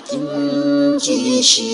bakin kishi.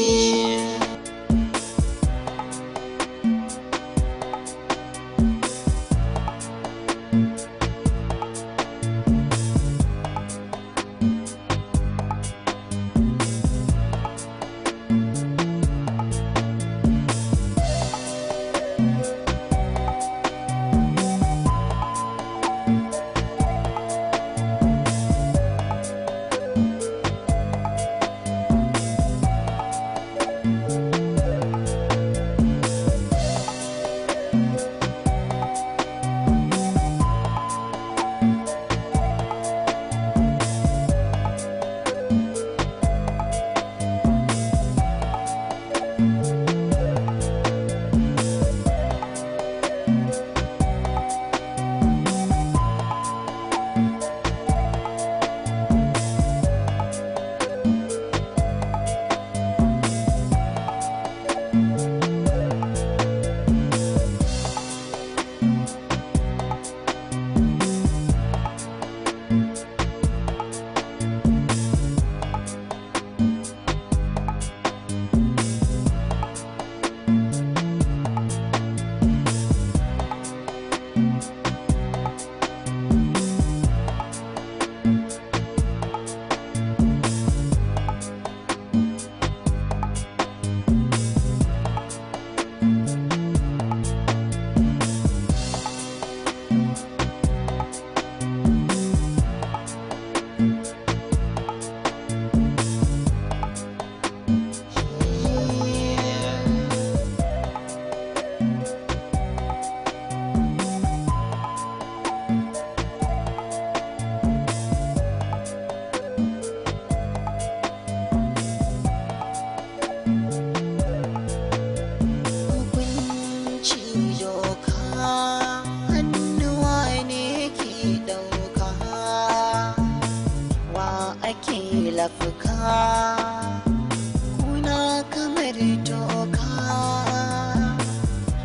kuna kamar toka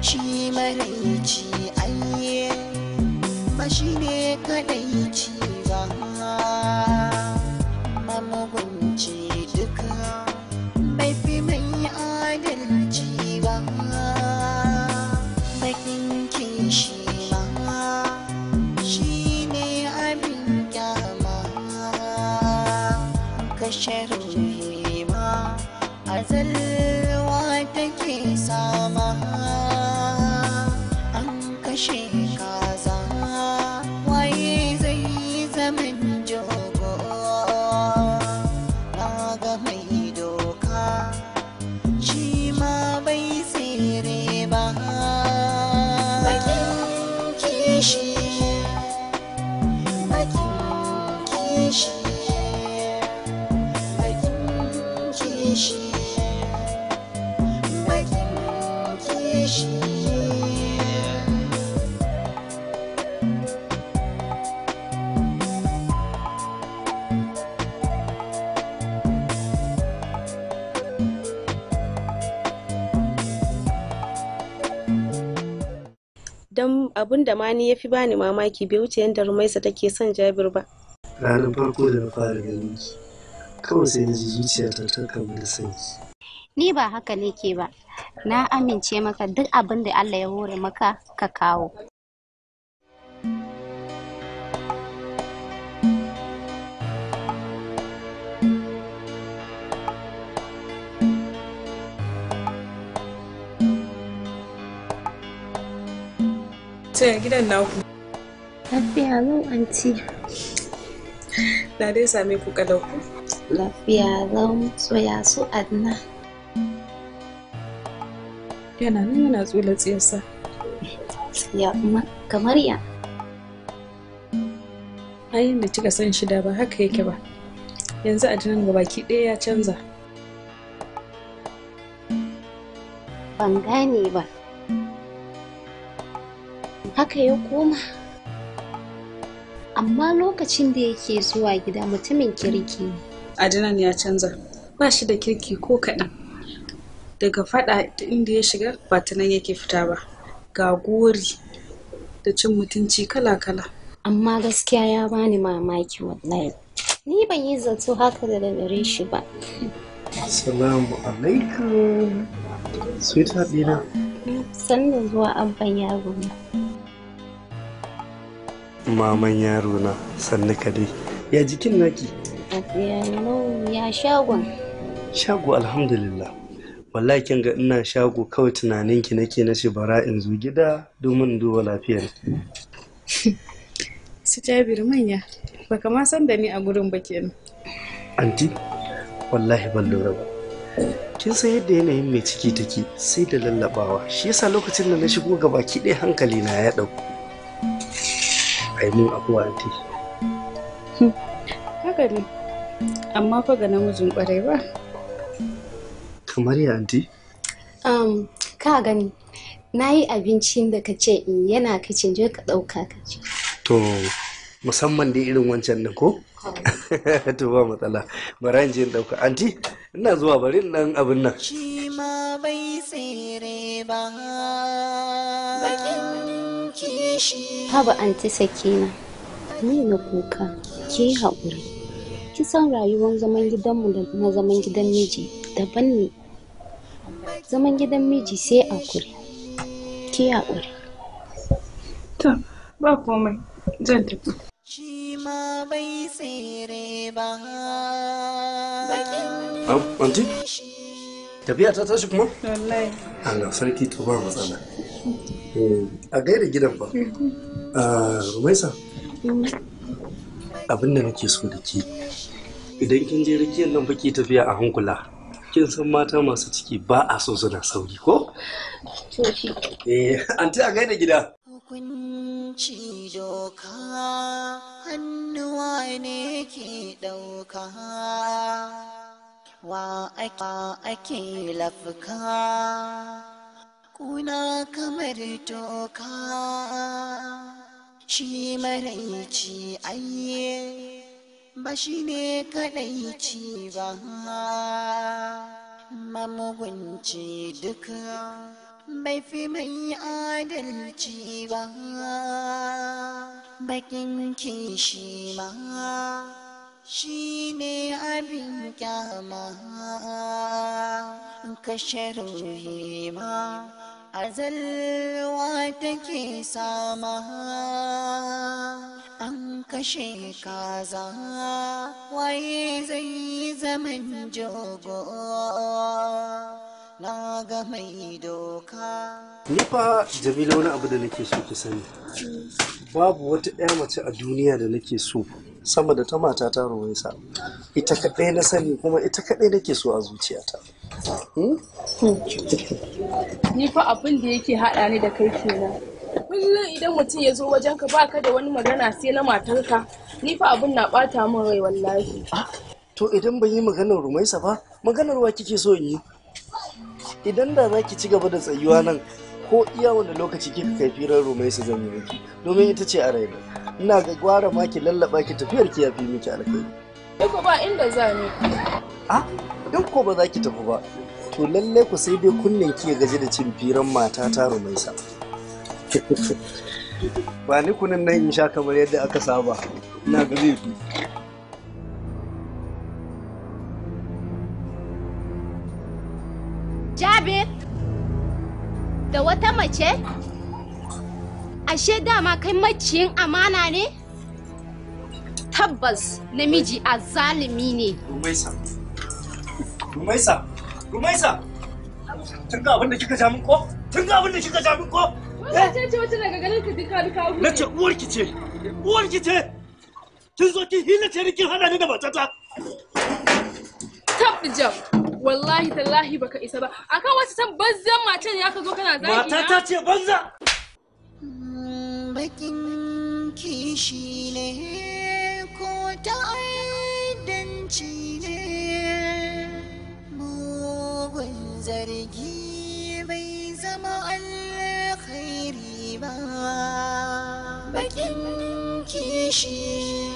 shi maraici ayye ba shi ne kadai ci ba mamugunci duka bai fi mai adalci ba bakin kishi ma shi ne abin kyama kashe ruhi ma azalwa take sama an kashe kaza waye zai zaman jogo na ga mai doka shi ma bai tsere ba bakin kishi bakin kishi don abin da ma ni ya fi bani mamaki bai wuce yadda Rumaisa take son Jabir ba. Ranar farko da na fara ganin ki kawai sai na ji zuciyata ta kamu da sanki. Ni ba haka ne ke ba, na amince maka duk abin da Allah ya hore maka ka kawo. Ce gidan naku. Lafiya lau anti. Na dai same ku kalau ku. Lafiya lau soya su adna. Yana nan yana tsula tsiyarsa. Ya kamar ya. Ayin da kika san shi da ba haka yake ba. Yanzu Adnan gabaki ɗaya ya canza. Ban gane ba. Haka ya koma. Amma lokacin da yake zuwa gida mutumin kirki. Adnan ya canza. Ba shi da kirki ko kaɗan. Daga faɗa inda ya shiga ba ta nan yake fita ba. Ga gori da cin mutunci kala-kala. Amma gaskiya ya bani mamaki wallahi. Ni ban yi zato haka da gare shi ba. Assalamu alaikum. Sweetheart dina. Sannu zuwa abban yaro na. Maman yaro na, sannu ka dai. Ya jikin naki? Ya shagon. Shago alhamdulillah. Wallahi kin ga ina shago kawai tunaninki nake na ce bara in zo gida domin duba lafiyar. Su Jabir manya, baka ma san da ni a gurin ba kenan. Anti, wallahi ban lura ba. Kin san yadda yanayin mai ciki take sai da lallabawa. Shi yasa lokacin da na shigo gabaki ɗaya hankali na ya ɗauko. Ai mun abuwa anti. Haka ne, amma fa ga namijin ƙwarai ba. Kamar ya anti? Ka gani, na yi abincin da ka ce in yana kicin je ka ɗauka ka ci. To, musamman dai irin wancan ɗin ko? To ba matsala, bara in je in ɗauka. Anti, ina zuwa bari in ɗan abin nan. Shi ma bai tsere ba, bakin kishi. Haba anti Sakina, ni na kuka, ki haƙuri. Kisan rayuwar zaman gidanmu da na zaman gidan miji daban ne. Zaman gidan miji sai haƙuri. Ki haƙuri. To, ba komai, zan tafi. Shi ma bai tsere ba, Anti, tafiya ta tashi kuma? Wallahi. Allah sarki to ba matsala. A gaida gidan ba. Rumaisa, abin da nake so da ke. Idan kin je rakiyar nan baki tafiya a hankula. Kin san mata masu ciki ba a so suna sauri ko? Anti a gaida gida. hukunci doka hannuwa ne ke ɗauka, wa ake lafka kuna kamar toka, shi maraici ayye ba shi ne kadaici ba, mamugunci duka bai fi mai adalci ba, bakin kishi ma shi ne abin kyama, kashe ruhi ma azalwa take sama, an kashe kaza waye zai zaman jogo, na ga mai doka. Ni fa Jamila wani abu da nake so ki sani. Babu wata ɗaya mace a duniya da nake so sama da ta mata ta Rumaisa. Ita kaɗai na sani kuma ita kaɗai nake so a zuciyata. Ni fa abin da yake haɗa ni da kai kenan. Kullum idan mutum ya zo wajen ka baka da wani magana sai na matarka. Ni fa abin na ɓata min rai wallahi. To idan ban yi maganar Rumaisa ba, maganar wa kike so in yi? Idan da za ki ci gaba da tsayuwa nan ko iya wani lokaci kika kai firar Rumaisa zan yi miki, domin ita ce a raina. Ina ga gwara ma ki lallaba ki tafiyar ki yafi miki alkhairi. Ko ba inda za ni. In ko ba za ki tafi ba, to lalle ku sai dai kunnen ki ya gaji da cin firan mata ta Rumaisa. Ba ni kunin nan in sha kamar yadda aka saba. Ina ga zai fi. Jabir, da wata mace? Ashe dama kai maciyin amana ne? Tabbas namiji azzalumi ne. Rumaisa! Tun ga abin da kika ja min ko? Wace ce wacce daga ganin ka duka Na ce uwarki ce! Kin zo kin hila ce kin hana ni da matata. Tabbijam. Wallahi tallahi baka isa ba. Akan wata san banzan macen ya ka zo kana zagi na. Matata ce banza. Bakin kishi ne ko ta'addanci ne, mugun zargi bai zama alkhairi ba, bakin kishi,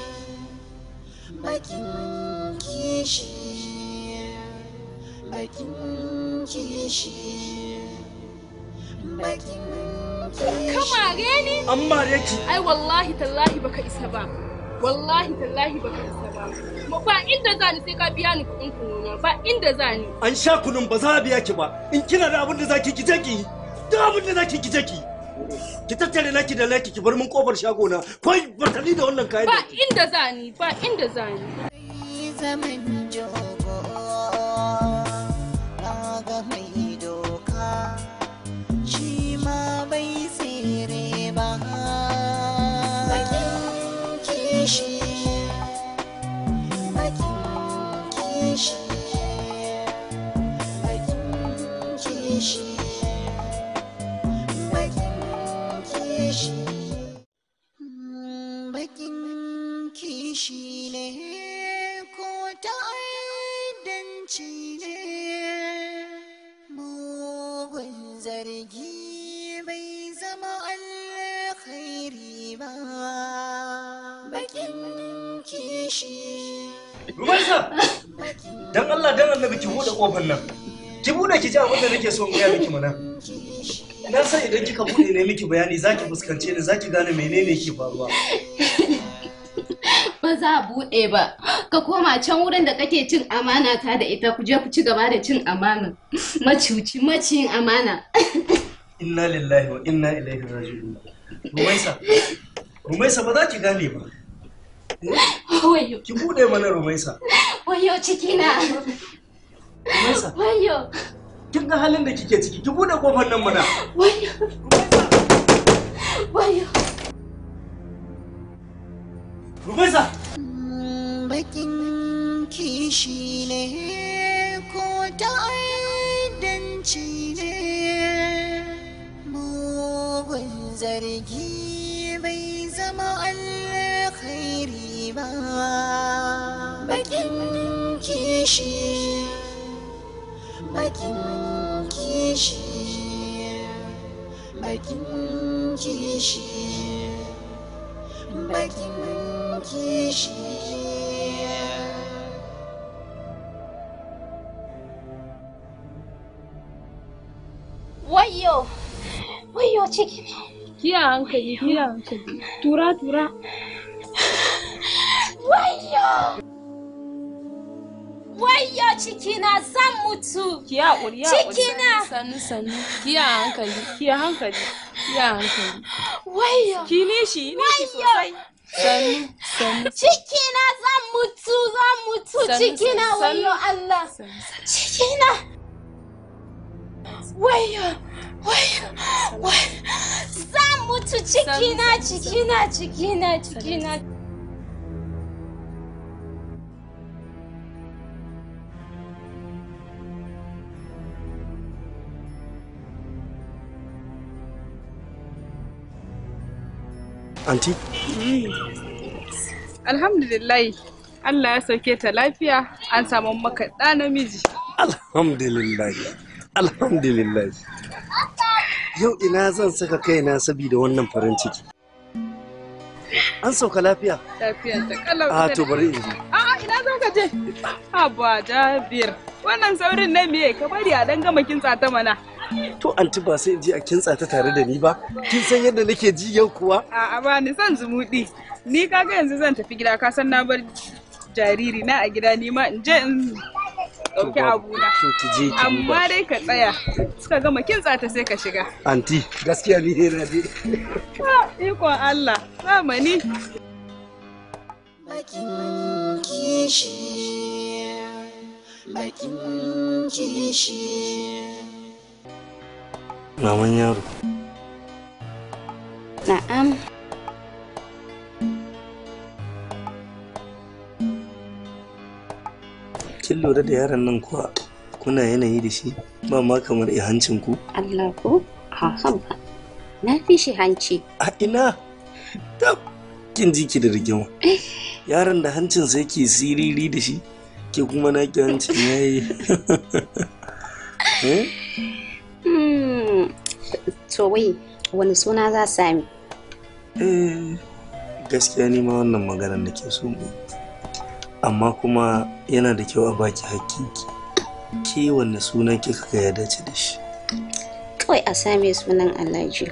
bakin kishi. Bakin kishi, bakin kishi. Kamare ni? An mare ki. Ai wallahi tallahi baka isa ba. Wallahi tallahi baka isa ba. Ba inda zani sai ka biya ni kuɗin kununa, ba inda zani. An sha kunun ba za a biya ki ba. In kina da abin da zaki ki je ki. Duk abin da zaki ki je ki. Ki tattare naki da naki ki bar min kofar shago na. Kai bartali da wannan kayan. Ba inda zani, ba inda zani. Zaman jogo na ga mai doka shi ma bai tsere ba. Bakin kishi, bakin kishi, bakin kishi, bakin kishi. Bakin kishi ne ko ta'addanci ne, mugun zargi bai zama alkhairi ba. Bakin kishi. Rumaisa! Dan Allah dan Annabi ki bude kofar nan. Ki bude ki ji abin da nake so in ga miki mana. Na san idan kika bude ne miki bayani zaki fuskance ni zaki gane menene yake faruwa. Ba za a buɗe ba, ka koma can wurin da kake cin amana ta da ita ku je ku ci gaba da cin amana. Maciuci maciyin amana. Inna lillahi wa inna ilaihi raji'un. Rumaisa ba za ki gane ba. Wayo. Ki bude mana Rumaisa. Wayo cikina. Rumaisa. Wayo. Kin ga halin da kike ciki, ki bude kofar nan mana. Wayo. Rumaisa. Wayo. Rumaisa. Bakin kishi ne ko ta'addanci ne, mugun zargi bai zama alkhairi ba. Bakin kishi, bakin kishi, bakin kishi, bakin kishi. Wayo. Wayo ciki. Kiya hankali, kiya hankali. Tura. Wayo. Wayo cikina zan mutu. Kiya haƙuri, Cikina. Sannu. Kiya hankali. Wayo. Ki nishi sosai. Sannu. Cikina zan mutu. Cikina wayo Allah. Cikina. Wayo. Zan mutu cikina. Anti? Alhamdulillah, Allah ya sauke ta lafiya, an samu maka ɗa namiji. Alhamdulillah. Yau ina zan saka kaina saboda wannan farin ciki. An sauka lafiya? Lafiya ta kalau. A to bari in ji. A'a ina za ka je? Haba Jabir, wannan saurin na me ka bari a dan gama kintsa ta mana. To anti ba sai in je a kintsa ta tare da ni ba. Kin san yadda nake ji yau kuwa? A'a ba ni son zumuɗi. Ni kaga yanzu zan tafi gida ka san na bar jariri na a gida ni ma in je in ɗauki abuna. To ki je ki. Amma dai ka tsaya. Suka gama kintsa ta sai ka shiga. Anti gaskiya ni ne na je. Ikon Allah, zamani. Bakin kishi, bakin kishi. Maman yaro. Na'am. Kin lura da yaron nan kuwa kuna yanayi da shi ba ma kamar hancin ku? Allah ko? Haba. Na fi shi hanci. A ina? Tab kin ji ki da rigima. Yaron da hancin sai ke siriri da shi ke kuma na ki hancin yayi. To wai wani suna za sami? Gaskiya ni ma wannan maganar nake so mu. Amma kuma yana da kyau a baki hakkinki. Ke wanne suna kika ga ya dace da shi? Kawai a same sunan Alhaji.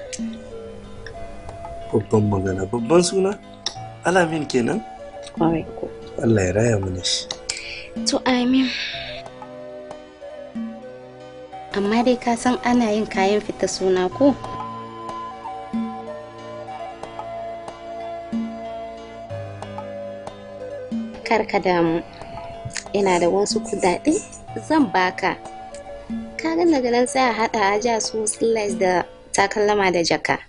Babban magana, babban suna? Alamin kenan? Kwarai ko. Allah ya raya mana shi. To amin. Amma dai ka san ana yin kayan fita suna ko? Karka damu, ina da wasu kudade zan baka. Ka ga daga nan sai a haɗa aja su slice da takallama da jaka.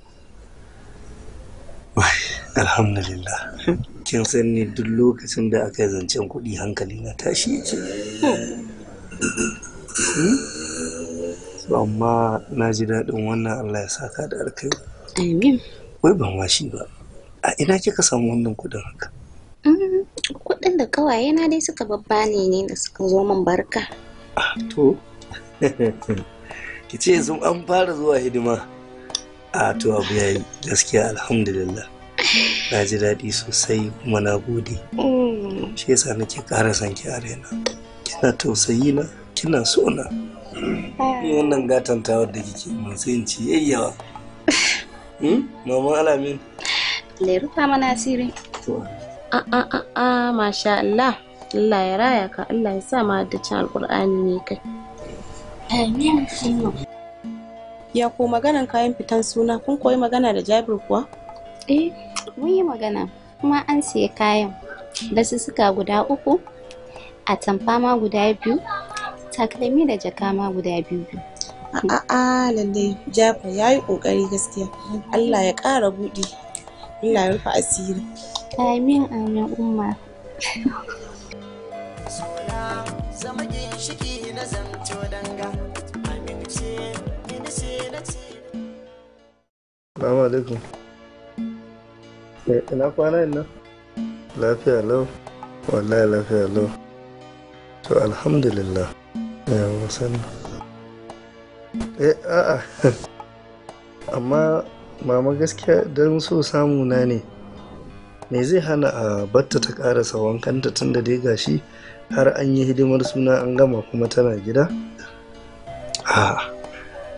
Alhamdulillah. Kin san ni duk lokacin da aka yi zancen kuɗi hankali na tashi yake. Amma na ji daɗin wannan, Allah ya saka da alkai. Amin. Wai ban washi ba. A ina kika samu wannan kuɗin haka? Kuɗin da kawaye na dai suka babbani ne da suka zo min barka. To, ki ce yanzu an fara zuwa hidima. To abu yayi gaskiya alhamdulillah. Na ji daɗi sosai kuma na gode. Shi yasa nake ƙara son ki a raina. Kina tausayi na, kina so na. Ni wannan gatan ta wadda kike mun sai in ci yayyawa. Mama Alamin. Le rufa mana asiri. Masha Allah. Allah ya raya ka, Allah ya sa ma da cin alƙur'ani ne kai. Amin. Ya ko maganan kayan fitan suna kun koyi magana da Jabir kuwa? Mun yi magana kuma an siya kayan. Basussuka guda 3, atamfa ma guda 2, takalmi da jaka ma guda 2. Lallai Jafar ya yi ƙoƙari gaskiya. Allah ya ƙara buɗe. Allah ya rufe asiri. Amin amin umma. Zama ginshiki na zanto danga. Amince ni sai na ce. Assalamu alaikum. Ina kwana ina? Lafiya lau. Wallahi lafiya lau. To alhamdulillah. Yawa sani. Amma mama gaskiya don so samu na ne. Me zai hana a batta ta karasa wankanta tun da dai gashi har an yi hidimar suna an gama kuma tana gida?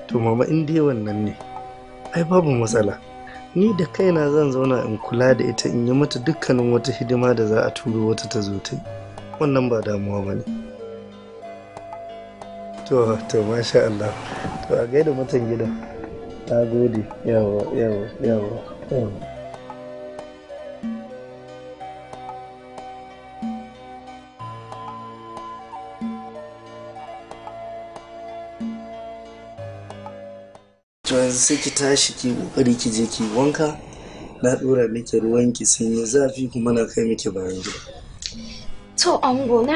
To mama in dai wannan ne, ai babu matsala. Ni da kaina zan zauna in kula da ita in yi mata dukkanin wata hidima da za a turo wata ta zo ta yi. Wannan ba damuwa ba ne. To masha Allah. To a gaida mutan gidan. Na gode. Yawa. To yanzu sai ki tashi ki kokari ki je ki wanka. Na dora miki ruwan ki sun yi zafi kuma na kai miki bayan gida. To ango na.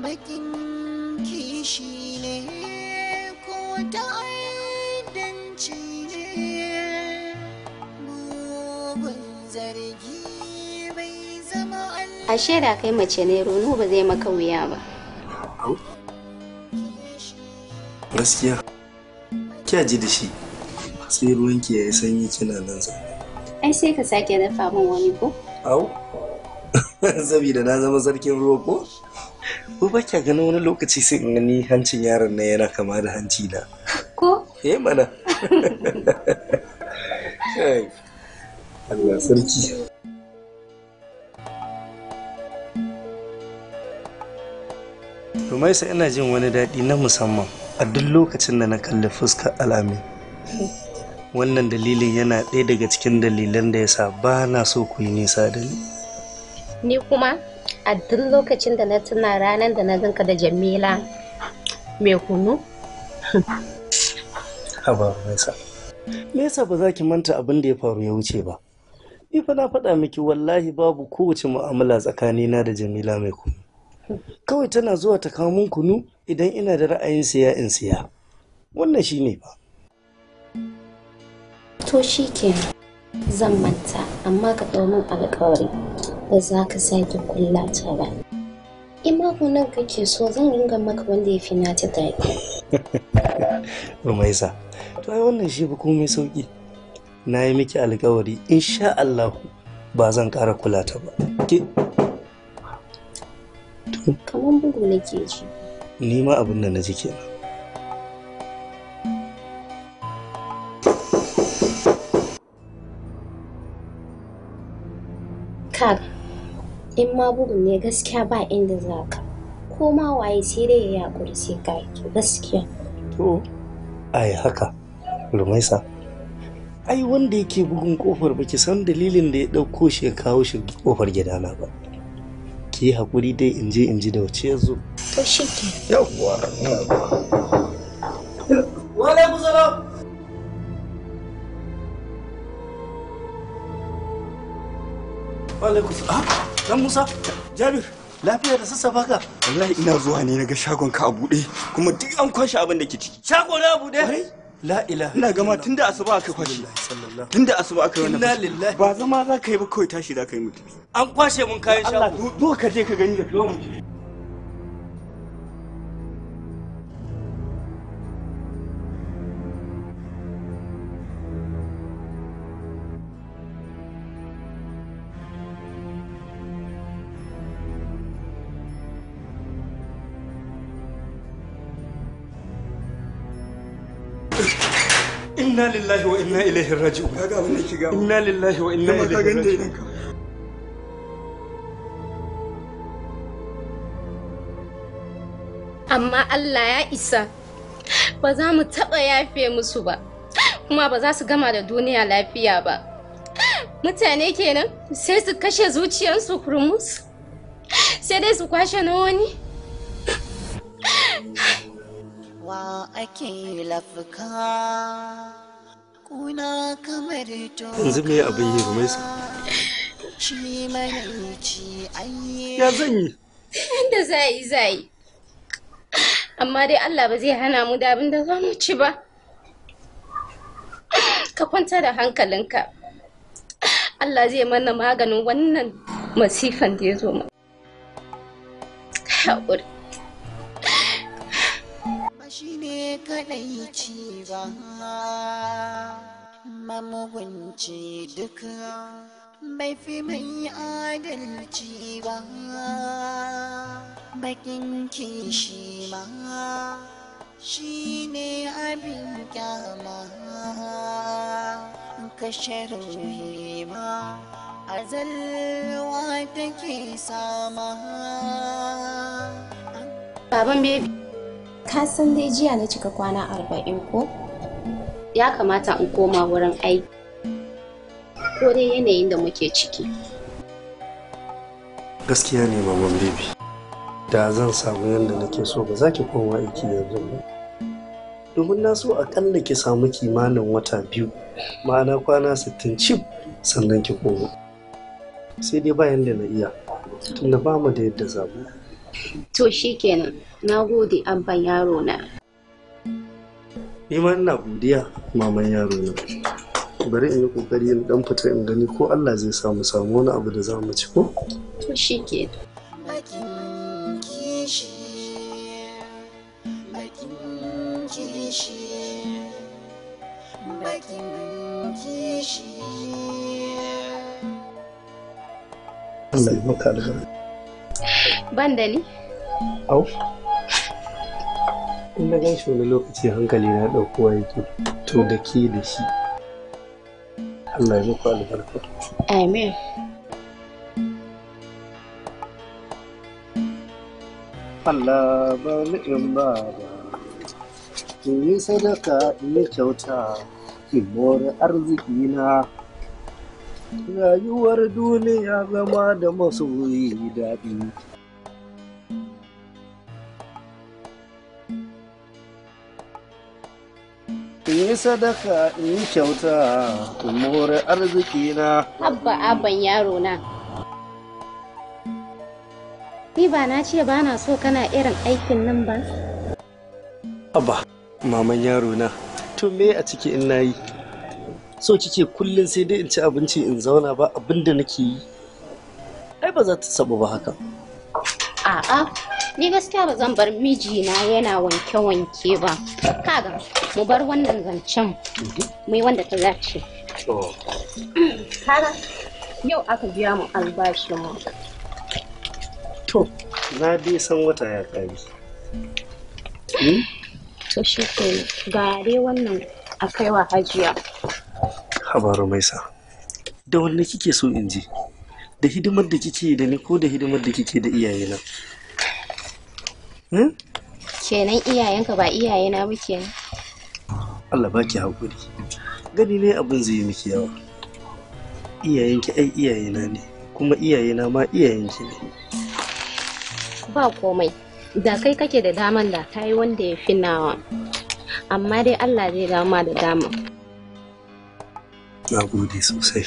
Bakin kishi ne ko ta'addanci ne, bugun zargi bai zama Allah. Ashe da kai mace ne Rono ba zai maka wuya ba. Gaskiya kya ji da shi sai ruwanki ya yi sanyi kina nan zaune. Ai sai ka sake dafa min wani ko? Saboda na zama sarkin ruwa ko? Ko ba kya ganin wani lokaci sai in gani hancin yaron nan yana kama da hanci na. Ko? Mana. Allah sarki. Rumaisa ina jin wani daɗi na musamman a duk lokacin da na kalli fuskar Alamin. Wannan dalilin yana ɗaya daga cikin dalilan da yasa ba na so ku yi nisa da ni. Ni kuma a duk lokacin da na tuna ranar da na ganka da Jamila mai kunu. Haba Rumaisa. Me yasa ba za ki manta abin da ya faru ya wuce ba? Ni fa na faɗa miki wallahi babu kowace mu'amala tsakanina da Jamila mai kunu. Kawai tana zuwa ta kawo min kunu idan ina da ra'ayin siya in siya. Wannan shine ba. To shikenan zan manta amma ka ɗau min alƙawari ba za ka sake kulla ta ba. In ma kunan kake so zan ringa maka wanda ya fi nata daɗi. Rumaisa, to ai wannan shi ba komai sauki. Na yi miki alƙawari insha Allah ba zan ƙara kula ta ba. Kaman bugu nake ji. Ni ma abin da na ji kenan. Kaga in ma bugun ne gaskiya ba inda za ka, ko ma waye sai dai ya yaƙuri sai ka yi gaskiya. To, ai haka, Rumaisa. Ai wanda yake bugun kofar baki san dalilin da ya ɗauko shi ya kawo shi kofar gidana ba. Ki haƙuri dai in ji da wace ya zo. To shi ke. Yawwa. Wa alaikum salam. Wa alaikum salam. Dan Musa, Jabir, lafiya da sassafa ka? Wallahi ina zuwa ne naga shagon ka a buɗe kuma duk an kwashe abin da ke ciki. Shago na a buɗe? La ilaha. Ina gama tunda asuba aka kwashe. Tunda asuba aka yi wannan. Ba zama za ka yi ba kawai tashi za ka yi mutu. An kwashe mun kayan shago. Allah, zo ka je ka gani da fiye mutu. Inna lillahi wa inna ilaihi raji'un. Kaga abin da ke gawo. Inna lillahi wa inna ilaihi raji'un. Amma Allah ya isa, ba za mu taɓa yafe musu ba, kuma ba za su gama da duniya lafiya ba. Mutane kenan sai su kashe zuciyarsu kurmus, sai dai su kwashe na wani. Wa ake lafka kuna kamar to Yanzu me abin yi Rumaisa? shi maraici ayi Ya zan yi? Yanda za yi. Amma dai Allah ba zai hana mu da abin da za mu ci ba. Ka kwanta da hankalinka. Allah zai mana maganin wannan masifan da ya zo mu. Haƙuri. ba shi ne kadai ci ba mamugunci duka bai fi mai adalci ba bakin kishi ma shi ne abin kyama kashe ruhi ma azalwa take sama. Baban baby, ka san dai jiya na cika kwana 40 ko? Ya kamata in koma wurin aiki. Ko dai yanayin da muke ciki. Gaskiya ne maman baby. Da zan samu yadda nake so ba za ki koma aiki yanzu ba. Domin na so akalla ki samu kimanin wata 2, ma'ana kwana 60 cif sannan ki koma. Sai dai bayan da na iya, tunda ba mu da yadda zamu. To shikenan, na gode abban yaro na. Ni ma ina godiya maman yaro na. Bari in yi kokari in dan fita in gani ko Allah zai samu wani abu da za mu ci ko? To shikenan. Bakin kishi, bakin kishi, bakin kishi. Allah ya maka albarka. Ban da ni? Au. In na gan shi wani lokaci hankali na ɗaukowa yake to da ke da shi. Allah ya muku albarka. Amen. Allah ba ni in ba da. In yi sadaka in yi kyauta in more arziki na. Rayuwar duniya zama da masoyi daɗi. In yi sadaka in yi kyauta in more arziki na. Abba abban yaro na. Ni ba na ce ba na so kana irin aikin nan ba. Abba, maman yaro na, to me a ciki in nayi? So kike kullum sai dai in ci abinci in zauna ba abin da nake yi? Ai ba za ta sabu ba haka. A'a, ni gaskiya ba zan bar mijina yana wanke-wanke ba. Kaga, mu bar wannan zancen mai wanda ta dace. Kaga, yau aka biya mu albashin mu. To, na dai san wata ya kare. To shi ke ga dai wannan a kaiwa hajiya. Habaru Maisa, da wanne kike so in ji? da hidimar da kike da ni ko da hidimar da kike da iyayena? Kenan iyayenka ba iyayena ba kenan. Allah baki haƙuri. Gani ne abin zai yi miki yawa. Iyayenki ai iyayena ne, kuma iyayena ma iyayenki ne. Ba komai, da kai kake da daman da kai wanda ya fi nawa. Amma dai Allah zai dama da dama. Na gode sosai.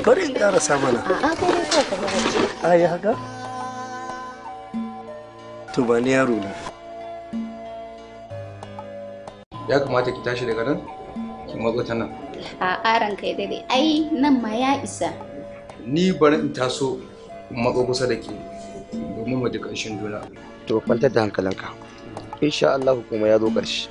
Bari in ƙarasa mana. A'a kai dai kawai ka gabace. Ai haka? To ba ni yaro ne. Ya kamata ki tashi daga nan ki matso ta nan. A ƙaran kai dare ai nan ma ya isa. Ni bari in taso in matso kusa da ke domin mu ji ƙarshen juna. To kwantar da hankalinka. Insha Allah kuma ya zo ƙarshe.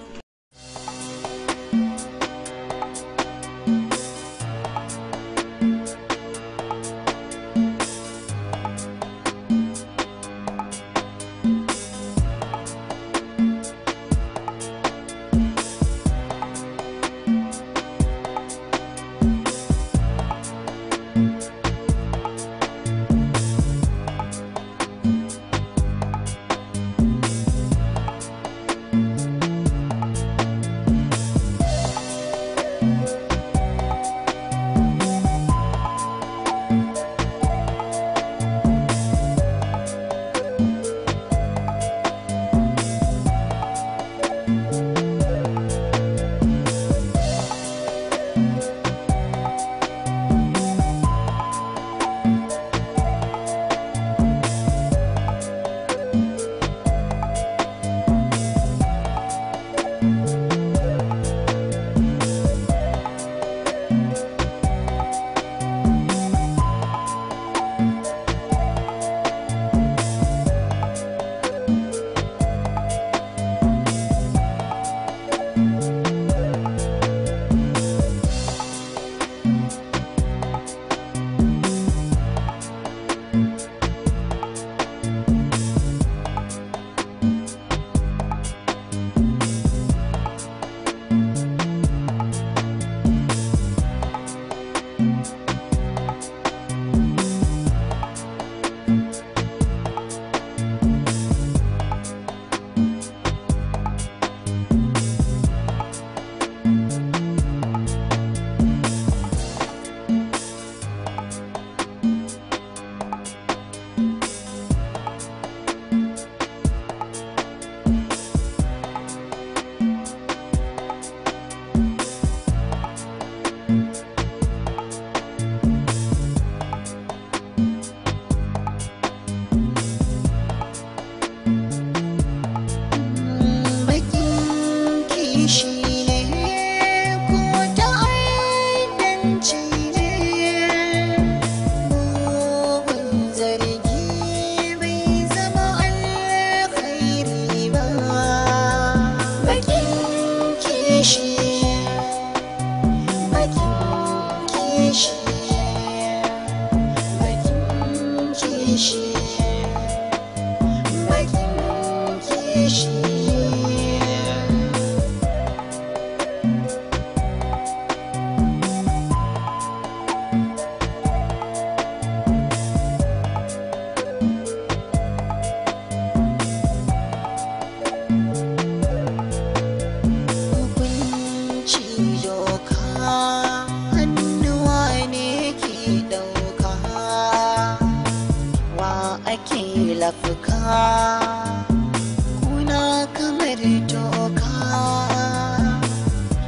kuna kamar toka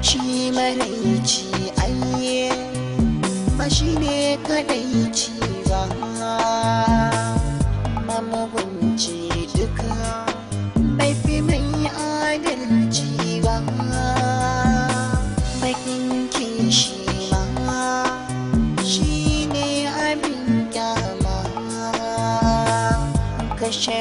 shi maraici ayye ba shi ne kadaici ba mamugunci duka bai fi mai adalci ba bakin kishi ma shi ne abin kyama kashe